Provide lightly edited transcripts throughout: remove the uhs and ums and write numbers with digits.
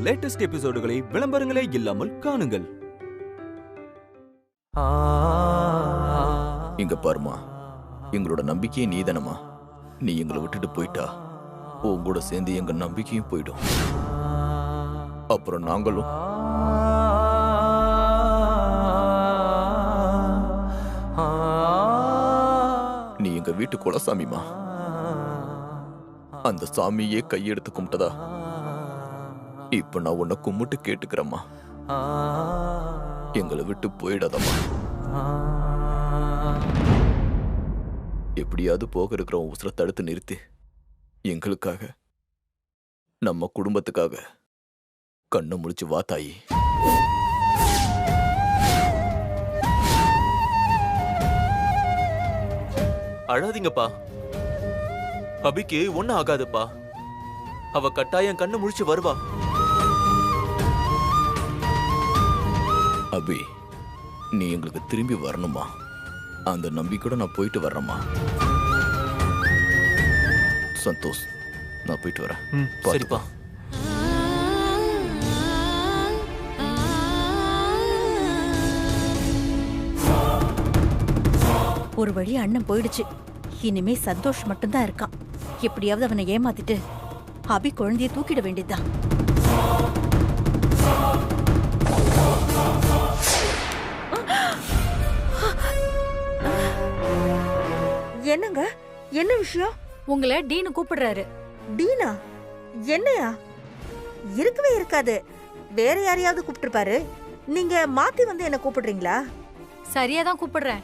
Latest எபிசோடுகளை விளம்பரங்களே இல்லாமல் காணுங்கள். இங்க பாருமா, எங்களோட நம்பிக்கையே நீதானமா. நீ எங்களை விட்டுட்டு போயிட்டா உன் கூட சேர்ந்து எங்க நம்பிக்கையும் போயிடும். அப்புறம் நாங்களும் நீ எங்க வீட்டு குலசாமிமா. அந்த சாமியே கையெடுத்து கும்பிட்டதா இப்ப நான் உன்னை கும்பிட்டு கேட்டுக்கிறேம்மா. எங்களை விட்டு போயிடாதம்மா. எப்படியாவது போக இருக்கிற உசுரை தடுத்து நிறுத்தி எங்களுக்காக, நம்ம குடும்பத்துக்காக கண்ணை முடிச்சு வா தாயி. அழாதீங்கப்பா. அபிக்கு ஒன்னும் ஆகாதுப்பா. அவ கட்டாயம் கண்ணு முழிச்சு வருவா. அபி, நீ எங்களுக்கு திரும்பி வரணுமா? அந்த நம்பிக்கையோட நான் போயிட்டு வர்றேம்மா. சந்தோஷ், நான் போயிட்டு வரேன். சரிப்பா. ஒரு வழி அண்ணன் போயிடுச்சு. இனிமே சந்தோஷ் மட்டும்தான் இருக்கான். எப்படியாவது அவனை ஏமாத்திட்டு அபி குழந்தைய தூக்கிட வேண்டியதுதான். என்னங்க, என்ன விஷயம்? உங்களை டீனு கூப்பிடுறாரு. டீனா? என்னையா? இருக்கவே இருக்காது. வேற யாரையாவது கூப்பிட்டுருப்பாரு. நீங்க மாத்தி வந்து என்ன கூப்பிடுறீங்களா? சரியாதான் கூப்பிடுறேன்.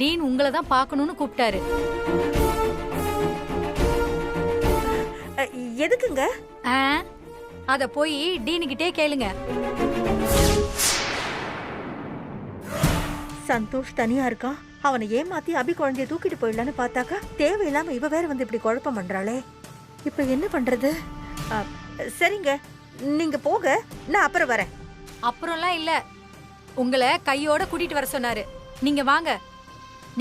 டீன் உங்களை தான் பார்க்கணும்னு கூப்பிட்டாரு. எதுக்குங்க? அத போய் டீனுகிட்டே கேளுங்க. சந்தோஷ் தனியா இருக்கான். அவனை ஏமாத்தி அபி குழந்தைய தூக்கிட்டு போயிடலான்னு பார்த்தாக்கா தேவையில்லாம இவ வேற வந்து இப்படி குழப்பம் பண்றாளே. இப்ப என்ன பண்றது? சரிங்க, நீங்க போக, நான் அப்புறம் வரேன். அப்புறம்லாம் இல்ல, உங்களை கையோட கூட்டிட்டு வர சொன்னாரு. நீங்க வாங்க.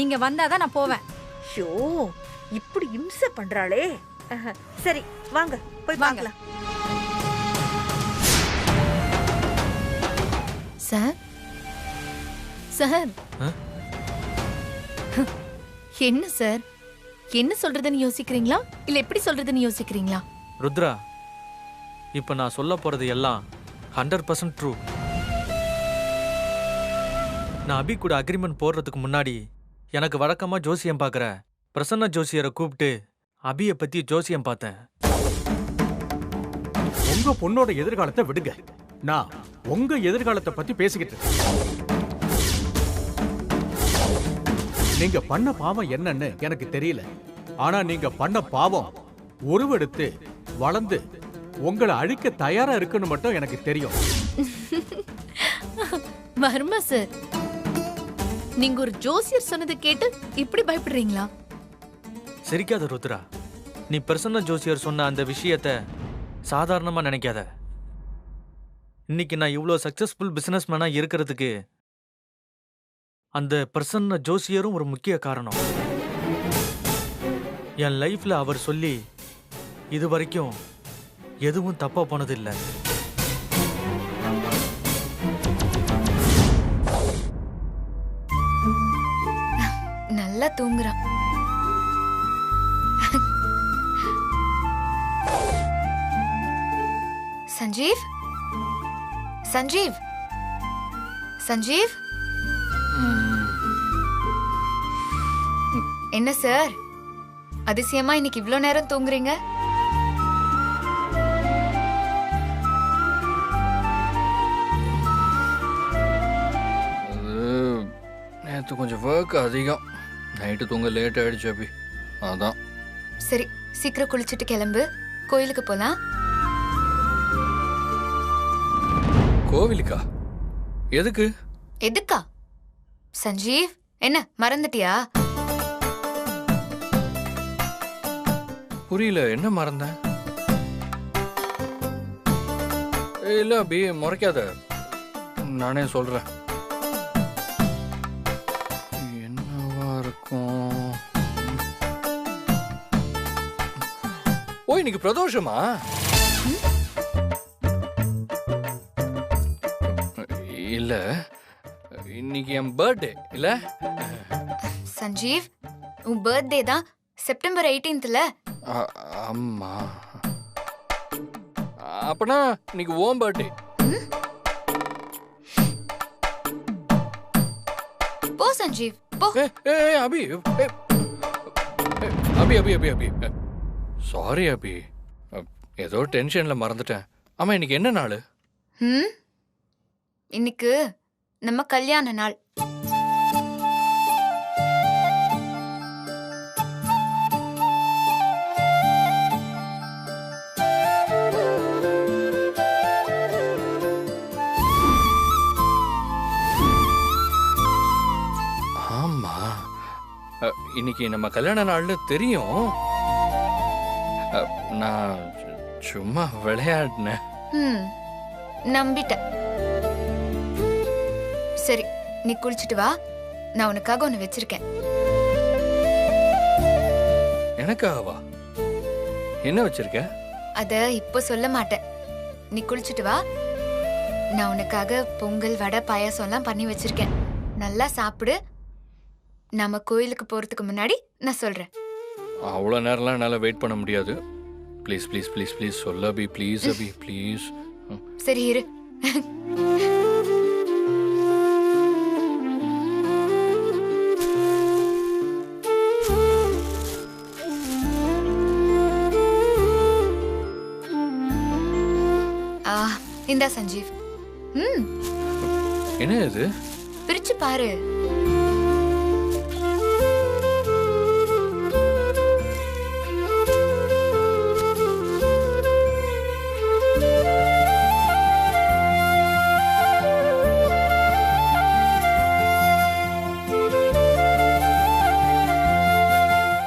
நீங்க வந்தாதான் நான் போவேன். ஷோ, இப்படி இம்சை பண்றாளே. சரி வாங்க, போய் பார்க்கலாம். சார், சார், என்ன சார், என்ன சொல்றதுன்னு யோசிக்கிறீங்களா இல்ல எப்படி சொல்றதுன்னு யோசிக்கிறீங்களா? ருத்ரா, இப்ப நான் சொல்ல போறது எல்லாம் 100% ட்ரூ. நான் அபி கூட அக்ரிமெண்ட் போடுறதுக்கு முன்னாடி எனக்கு வழக்கமா ஜோசியம் பார்க்குற பிரசன்ன ஜோசியரை கூப்பிட்டு அபிய பத்தி ஜோசியம் பார்த்தேன். உங்க பொண்ணோட எதிர்காலத்தை விடுங்க. நான் உங்க எதிர்காலத்தை பத்தி பேசிக்கிட்டு நீங்க பண்ண பாவம் என்னன்னு எனக்கு தெரியல. ஆனா நீங்க பண்ண பாவம் உருவெடுத்து வளர்ந்து உங்களை அழிக்க தயாரா இருக்குன்னு மட்டும் எனக்கு தெரியும். வர்மா சார், நீங்க ஒரு ஜோசியர் சொன்னதை கேட்டு இப்படி பயப்படுறீங்களா? சிரிக்காத ருத்ரா. நீ பிரசன்ன ஜோசியர் சொன்ன அந்த விஷயத்த சாதாரணமா நினைக்காத. இன்னைக்கு நான் இவ்வளோ சக்சஸ்ஃபுல் பிசினஸ் மேனா இருக்கிறதுக்கு அந்த பிரசன்ன ஜோசியரும் ஒரு முக்கிய காரணம். என் லைஃப்ல அவர் சொல்லி இது வரைக்கும் எதுவும் தப்பா போனதில்லை. நல்லா தூங்குறான். சஞ்சீவ், சஞ்சீவ், சஞ்சீவ். என்ன சார், அதிசயமா இன்னைக்கு இவ்ளோ நேரம் தூங்குறீங்க? நேற்று கொஞ்சம் ஒர்க் அதிகம், நைட்டு தூங்க லேட் ஆயிடுச்சு அபி, அதான். சரி, சீக்கிரம் குளிச்சுட்டு கிளம்பு, கோயிலுக்கு போலாம். கோவிலுக்கா? எதுக்கு? எதுக்கா? சஞ்சீவ், என்ன மறந்துட்டியா? புரியல, என்ன மறந்தேன்? இல்ல அபி, முறைக்காத, நானே சொல்றேன். என்னவா இருக்கும்? ஓ, இன்னைக்கு பிரதோஷமா? இல்ல இன்னைக்கு என் பர்த்டே இல்ல சஞ்சீவ் உன் பர்த்டே தான் செப்டம்பர் 18th. அம்மா அப்பனா இன்னைக்கு ஓம் பர்த்டே. போ சஞ்சீவ் போ. அபி அபி அபி அபி அபி சாரி அபி, ஏதோ டென்ஷன்ல மறந்துட்டேன். ஆமா இன்னைக்கு என்ன நாள்? இன்னைக்கு நம்ம கல்யாண நாள். ஆமா இன்னைக்கு நம்ம கல்யாண நாள்னு தெரியும். நான் சும்மா விளையாடினேன். நம்பிட்டேன். சரி நீ குளிச்சுட்டு வா, நான் உனக்காக ஒன்னு வச்சிருக்கேன். எனக்காகவா? என்ன வச்சிருக்க? அத இப்போ சொல்ல மாட்டேன். நீ குளிச்சுட்டு வா, நான் உனக்காக பொங்கல் வடை பாயாசம் எல்லாம் பண்ணி வச்சிருக்கேன். நல்லா சாப்பிடு. நாம கோயிலுக்கு போறதுக்கு முன்னாடி நான் சொல்றேன். அவ்வளோ நேரம்லாம் என்னால் வெயிட் பண்ண முடியாது. ப்ளீஸ் ப்ளீஸ் ப்ளீஸ் ப்ளீஸ் சொல்ல அபி, ப்ளீஸ் அபி ப்ளீஸ். சரி இரு. இந்தா சஞ்சீவ். என்ன இது? பிரிச்சு பாரு.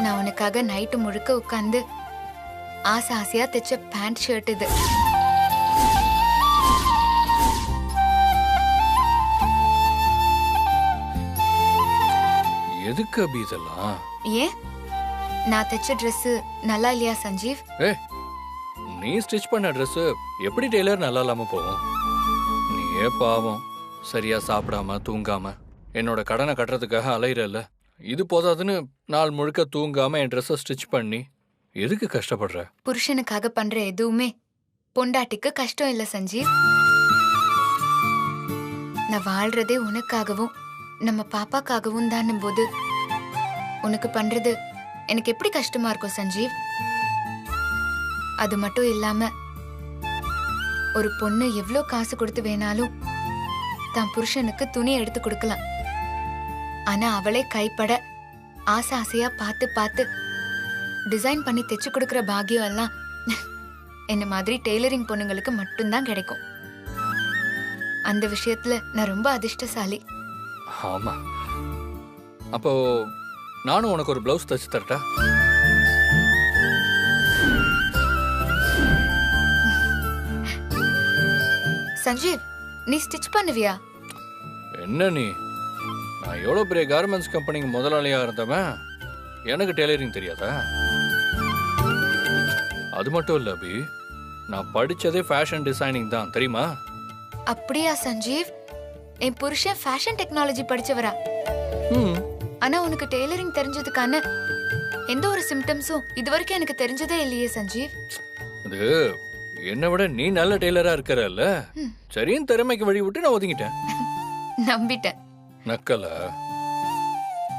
நான் உனக்காக நைட்டு முழுக்க உட்கார்ந்து ஆசை ஆசையா தைச்ச பேண்ட் ஷர்ட் இது. எதுக்கு அபி இதெல்லாம்? ஏன் நான் தைச்ச Dress நல்லா இல்லையா சஞ்சீவ்? நீ ஸ்டிச் பண்ண ட்ரெஸ் எப்படி டெய்லர் நல்லா இல்லாம போகும்? நீயே பாவம் சரியா சாப்பிடாம தூங்காம என்னோட கடனை கட்டுறதுக்காக அலையிறல்ல. இது போதாதுன்னு நாள் முழுக்க தூங்காம என் ட்ரெஸ்ஸை ஸ்டிச் பண்ணி எதுக்கு கஷ்டப்படுற? புருஷனுக்காக பண்ற எதுவுமே பொண்டாட்டிக்கு கஷ்டம் இல்ல சஞ்சீவ். நான் வாழ்றதே உனக்காகவும் நம்ம பாப்பாக்காகவும் தானும் போது உனக்கு பண்றது எனக்கு எப்படி கஷ்டமா இருக்கும் சஞ்சீவ்? அது மட்டும் இல்லாம ஒரு பொண்ணு எவ்வளோ காசு கொடுத்து வேணாலும் தான் புருஷனுக்கு துணி எடுத்து கொடுக்கலாம். ஆனா அவளே கைப்பட ஆசை ஆசையா பார்த்து பார்த்து டிசைன் பண்ணி தைச்சு கொடுக்கற பாக்கியம் எல்லாம் என்ன மாதிரி டெய்லரிங் பொண்ணுங்களுக்கு மட்டும்தான் கிடைக்கும். அந்த விஷயத்துல நான் ரொம்ப அதிர்ஷ்டசாலி. ஆமா, அப்போ நானும் உனக்கு ஒரு பிளவுஸ் தச்சு தரட்டா? சஞ்சீவ் நீ ஸ்டிச் பண்ணுவியா? என்ன நீ, நான் எவ்வளவு பெரிய கார்மெண்ட்ஸ் கம்பெனிக்கு முதலாளியா இருந்தவன், எனக்கு டெய்லரிங் தெரியாதா? அது மட்டும் இல்ல அபி, நான் படிச்சதே ஃபேஷன் டிசைனிங் தான் தெரியுமா? அப்படியா சஞ்சீவ்? என் புருஷன் ஃபேஷன் டெக்னாலஜி படிச்சவரா? ஆனா உனக்கு டெய்லரிங் தெரிஞ்சதுக்கான எந்த ஒரு சிம்டம்ஸும் இதுவரைக்கும் எனக்கு தெரிஞ்சதே இல்லையே சஞ்சீவ். இது என்னை விட நீ நல்ல டெய்லரா இருக்கறல்ல, சரின்னு திறமைக்கு வழி விட்டு நான் ஒதுங்கிட்டேன். நம்பிட்டேன். நக்கல.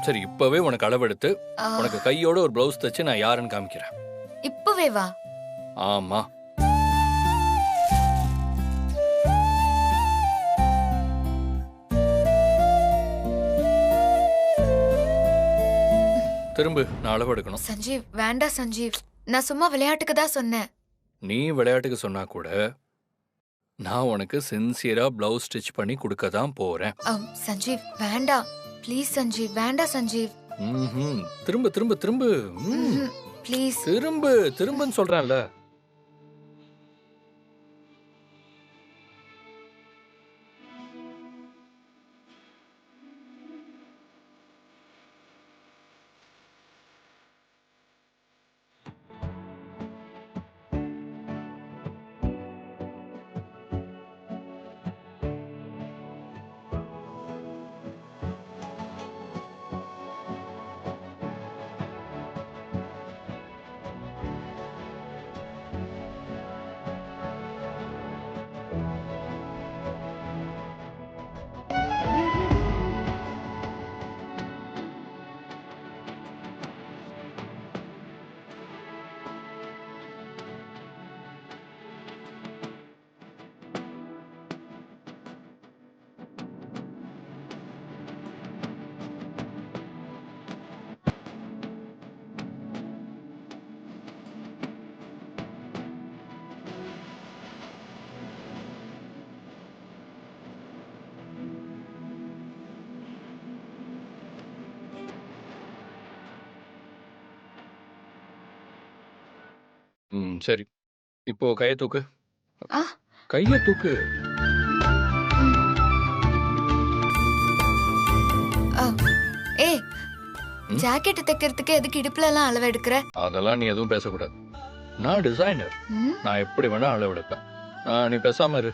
சரி இப்பவே உனக்கு அளவெடுத்து உனக்கு கையோட ஒரு பிளவுஸ் தச்சு நான் யாருன்னு காமிக்கிறேன். இப்பவே வா. ஆமா, திரும்ப நான் அளவெடுக்கணும். சஞ்சீவ் வேண்டாம் சஞ்சீவ், நான் சும்மா விளையாட்டுக்கு தான் சொன்னேன். நீ விளையாட்டுக்கு சொன்னா கூட நான் உனக்கு சின்சியரா பிளவுஸ் ஸ்டிச் பண்ணி கொடுக்க தான் போறேன். சஞ்சீவ் வேண்டாம் ப்ளீஸ் சஞ்சீவ், வேண்டாம் சஞ்சீவ். திரும்ப திரும்ப திரும்ப ப்ளீஸ் திரும்ப திரும்பன்னு சொல்றேன்ல. சரி. இப்போ கையை தூக்கு. ஆ. கையை தூக்கு. ஏய், ஜாக்கெட் தைக்கிறதுக்கு எதுக்கு இடுப்புல எல்லாம் அளவு எடுக்கிற? அதெல்லாம் நீ எதுவும் பேசக்கூடாது. நான் டிசைனர். நான் எப்படி வேணா அளவு எடுப்பேன். நீ பேசாம இரு.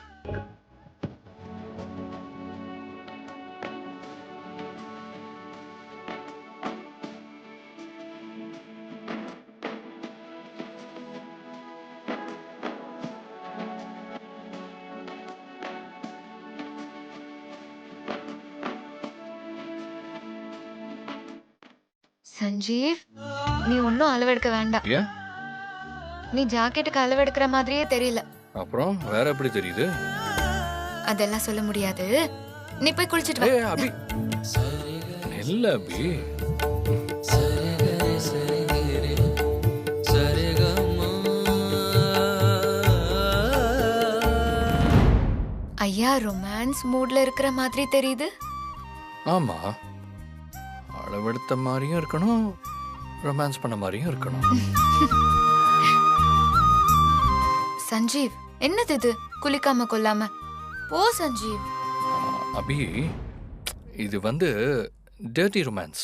சஞ்சீவ், நீ ஒன்னும் அளவெடுக்க வேண்டாம். ஏன்? நீ ஜாக்கெட்டுக்கு அளவெடுக்கிற மாதிரியே தெரியல. அப்புறம் வேற எப்படி தெரியுது? அதெல்லாம் சொல்ல முடியாது. நீ போய் குளிச்சிட்டு வா. ஏய் அபி, இல்ல அபி. ஐயா ரொமான்ஸ் மூட்ல இருக்கிற மாதிரி தெரியுது. ஆமா, அளவெடுத்த மாதிரியும் இருக்கணும், ரொமான்ஸ் பண்ண மாதிரியும் இருக்கணும். சஞ்சீவ், என்னது இது? குளிக்காம கொல்லாம போ சஞ்சீவ். அபி, இது வந்து டர்ட்டி ரொமான்ஸ்.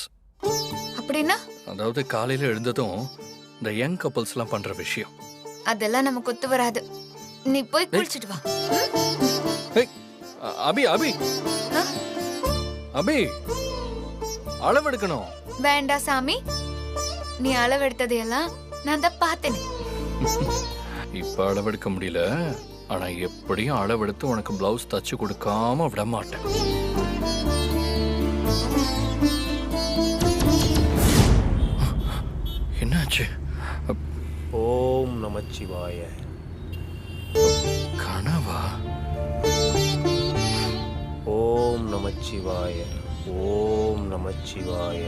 அப்படின்னா? அதாவது காலையில எழுந்ததும் இந்த யங் கப்பல்ஸ்லாம் பண்ற விஷயம். அதெல்லாம் நமக்கு ஒத்து வராது. நீ போய் குளிச்சிட்டு வா. அபி அபி அபி, அளவெடுக்கணும். வேண்டாம் சாமி, நீ அளவெடுத்ததையெல்லாம் நான் தான் பார்த்தேன். இப்ப அளவெடுக்க முடியல, ஆனா எப்படியும் அளவெடுத்து உனக்கு பிளவுஸ் தச்சு கொடுக்காம விட மாட்டேன். என்னாச்சு? ஓம் நமச்சிவாய. கனவா? ஓம் நமச்சிவாய. ஓம் நமச்சிவாய.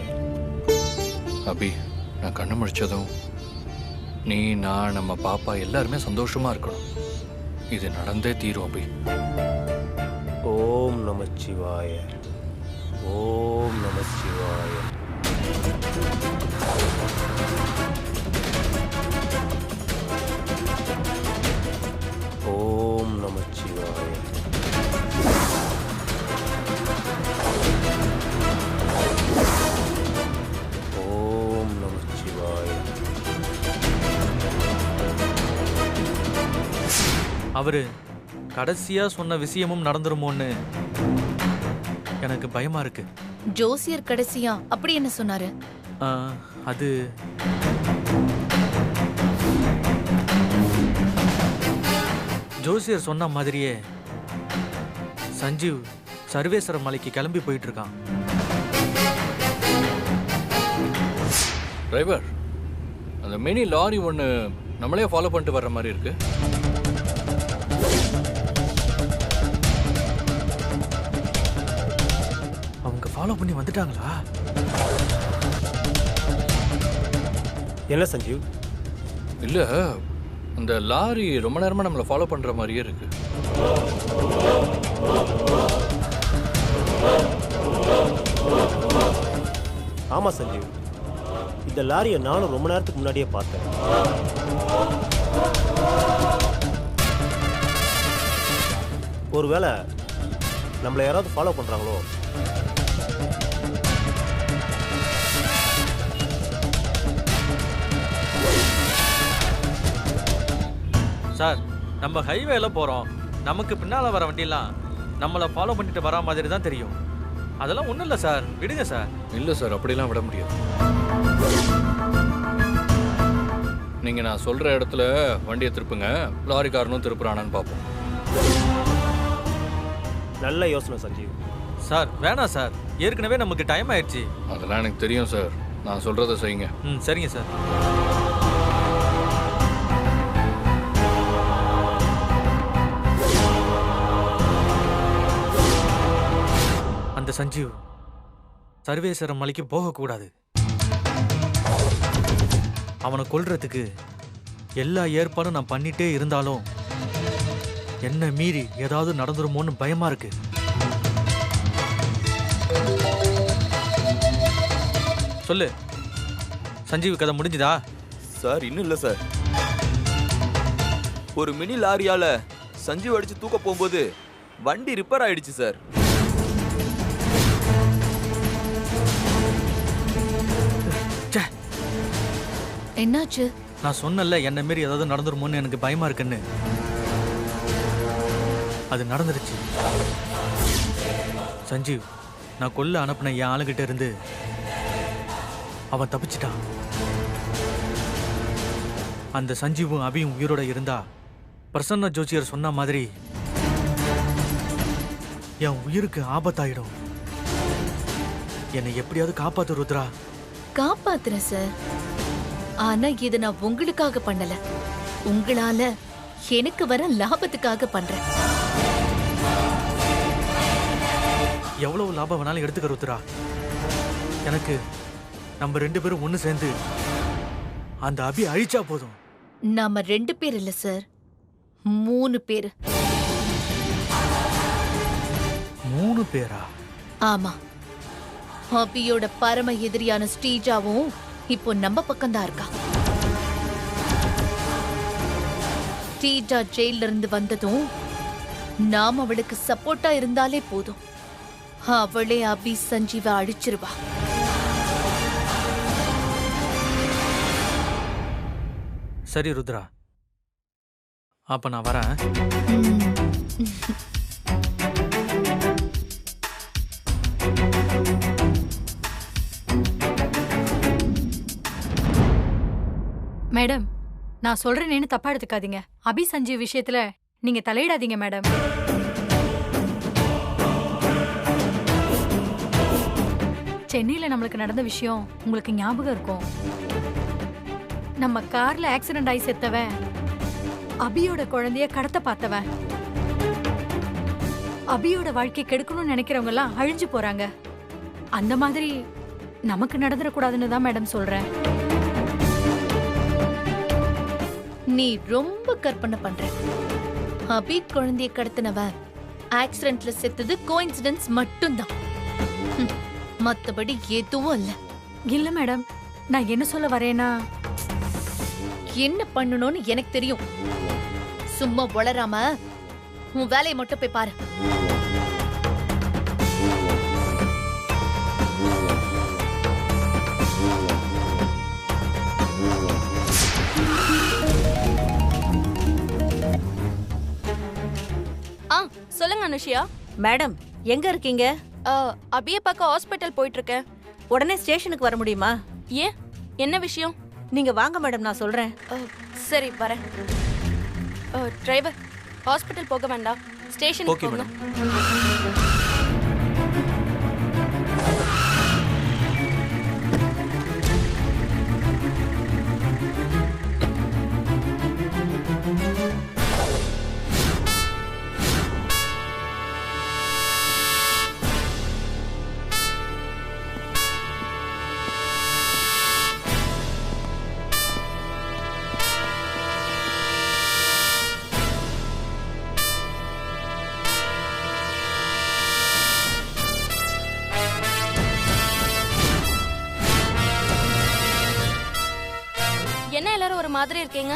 அபி, நான் கண்ணு முடிச்சதும் நீ, நான், நம்ம பாப்பா எல்லாருமே சந்தோஷமா இருக்கணும். இது நடந்தே தீரும் அபி. ஓம் நமச்சிவாய. ஓம் நமச்சிவாய. ஓம் நமச்சிவாய. ஓம் நமச்சிவாய. அவரு கடைசியா சொன்ன விஷயமும் நடந்துருமோன்னு எனக்கு பயமா இருக்கு. ஜோசியர் கடைசியா அப்படி என்ன சொன்னாரு? அது ஜோசியர் சொன்ன மாதிரியே சஞ்சீவ் சர்வேஸ்வர மலைக்கு கிளம்பி போயிட்டு இருக்கான். டிரைவர், அந்த மினி லாரி ஒன்று நம்மளே ஃபாலோ பண்ணிட்டு வர்ற மாதிரி இருக்கு. அவங்க ஃபாலோ பண்ணி வந்துட்டாங்களா? என்ன சஞ்சீவ்? இல்ல, அந்த லாரி ரொம்ப நேரமா நம்மளை ஃபாலோ பண்ற மாதிரியே இருக்கு. ஆமா சஞ்சீவ், இந்த லாரியை நானும் ரொம்ப நேரத்துக்கு முன்னாடியே பார்த்தேன். ஒருவேளை நம்மளை யாராவது ஃபாலோ பண்றாங்களோ? சார், நம்ம ஹைவேல போறோம். நமக்கு பின்னால வர வண்டியெல்லாம் நம்மளை ஃபாலோ பண்ணிட்டு வரா மாதிரி தான் தெரியும். அதெல்லாம் ஒன்றும் இல்லை சார், விடுங்க சார். இல்லை சார், அப்படிலாம் விட முடியாது. நீங்கள் நான் சொல்கிற இடத்துல வண்டியை திருப்புங்க, லாரிக்காரனும் திருப்புறானான்னு பார்ப்போம். நல்ல யோசனை சஞ்சீவ். சார் வேணாம் சார், ஏற்கனவே நமக்கு டைம் ஆயிடுச்சு. அதெல்லாம் எனக்கு தெரியும் சார், நான் சொல்கிறத செய்யுங்க. சரிங்க சார். அந்த சஞ்சீவ் சர்வேஸ்வரம் மலைக்கு போகக்கூடாது. அவனை கொல்றதுக்கு எல்லா ஏற்பாடும் நான் பண்ணிட்டே இருந்தாலும் என்ன மீறி ஏதாவது நடந்துருமோன்னு பயமா இருக்கு. சொல்லு, சஞ்சீவ் கதை முடிஞ்சுதா? சார் இன்னும் இல்லை சார். ஒரு மினி லாரியால சஞ்சீவ் அடிச்சு தூக்க போகும்போது வண்டி ரிப்பேர் ஆயிடுச்சு சார். என்னாச்சு? நான் சொன்னல என்ன மாரி ஏதாவது நடந்துருமோன்னு எனக்கு பயமா இருக்குன்னு. அது நடந்துருச்சு. சஞ்சீவ் நான் கொல்ல அனுப்பின என் ஆளுகிட்ட இருந்து அவன் தப்பிச்சிட்டான். அந்த சஞ்சீவும் அபியும் உயிரோட இருந்தா பிரசன்ன ஜோசியர் சொன்ன மாதிரி என் உயிருக்கு ஆபத்தாயிடும். என்னை எப்படியாவது காப்பாத்து ருத்ரா. காப்பாத்துறேன் சார். ஆனா இதை நான் உங்களுக்காக பண்ணல, உங்களால எனக்கு வர லாபத்துக்காக பண்றேன். எவ்வளவு லாபம் வேணாலும் எடுத்துக்க ருத்ரா. எனக்கு நம்ம 2 பேரும் ஒண்ணு சேர்ந்து அந்த அபி அழிச்சா போதும். நாம 2 பேர் இல்ல சார், 3 பேர். 3 பேரா? ஆமா. அபியோட பரம எதிரியான ஸ்ரீஜாவும் இப்போ நம்ம பக்கம்தான் இருக்கா. ஸ்ரீஜா ஜெயில இருந்து வந்ததும் நாம அவளுக்கு சப்போர்ட்டா இருந்தாலே போதும், அவளே அபி சஞ்சீவ அழிச்சிருவா. சரி ருத்ரா, அப்ப நான் வரேன். மேடம், நான் சொல்றேன்னு தப்பா எடுத்துக்காதீங்க. அபி சஞ்சீவ் விஷயத்துல நீங்க தலையிடாதீங்க மேடம். சென்னையில நம்மளுக்கு நடந்த விஷயம் உங்களுக்கு ஞாபகம் இருக்கும். நம்ம கார்ல ஆக்சிடென்ட் ஆகி செத்தவன் அபியோட குழந்தைய கடத்த பார்த்தவன். அபியோட வாழ்க்கை கெடுக்கணும்னு நினைக்கிறவங்க எல்லாம் அழிஞ்சு போறாங்க. அந்த மாதிரி நமக்கு நடந்துடக்கூடாதுன்னு தான் மேடம் சொல்றேன். நீ ரொம்ப கற்பனை பண்ற. அபி குழந்தைய கடத்தினவ ஆக்சிடென்ட்ல செத்தது கோஇன்சிடென்ஸ் மட்டும்தான், மத்தபடி எதுவும் இல்ல. இல்ல மேடம், நான் என்ன சொல்ல வரேன்னா, என்ன பண்ணணும்னு எனக்கு தெரியும். சும்மா வளராம உன் வேலையை மட்டும் போய் பாரு. சொல்லுங்க அனுஷியா. மேடம் எங்க இருக்கீங்க? அபிய பார்க்க ஹாஸ்பிட்டல் போயிட்டு இருக்கேன். உடனே ஸ்டேஷனுக்கு வர முடியுமா? ஏன், என்ன விஷயம்? நீங்க வாங்க மேடம், நான் சொல்றேன். சரி வரேன். டிரைவர், ஹாஸ்பிட்டல் போக வேண்டாம், ஸ்டேஷனுக்கு போகணும். என்ன எல்லாரும் ஒரு மாதிரி இருக்கீங்க?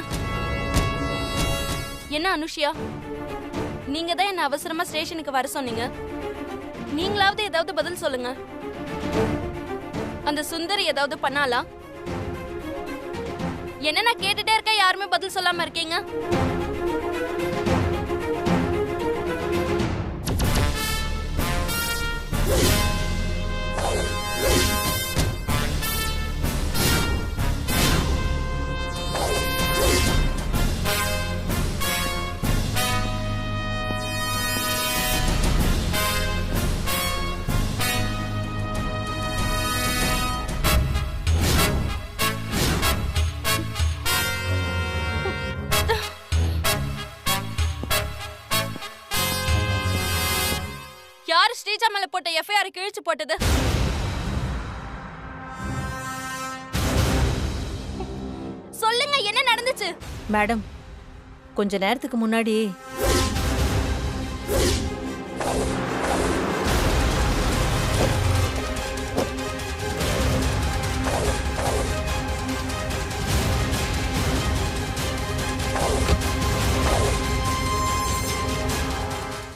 என்ன அனுஷியா, நீங்க தான் என்ன அவசரமா ஸ்டேஷனுக்கு வர சொன்னீங்க. நீங்களாவது ஏதாவது பதில் சொல்லுங்க. அந்த சுந்தரி ஏதாவது பண்ணாலா? என்ன நான் கேட்டுட்டே இருக்க, யாருமே பதில் சொல்லாம இருக்கீங்க. யாரு ஸ்ரீஜா மேல போட்ட எஃப்ஐஆர் கிழிச்சு போட்டது? சொல்லுங்க, என்ன நடந்துச்சு? மேடம், கொஞ்ச நேரத்துக்கு முன்னாடி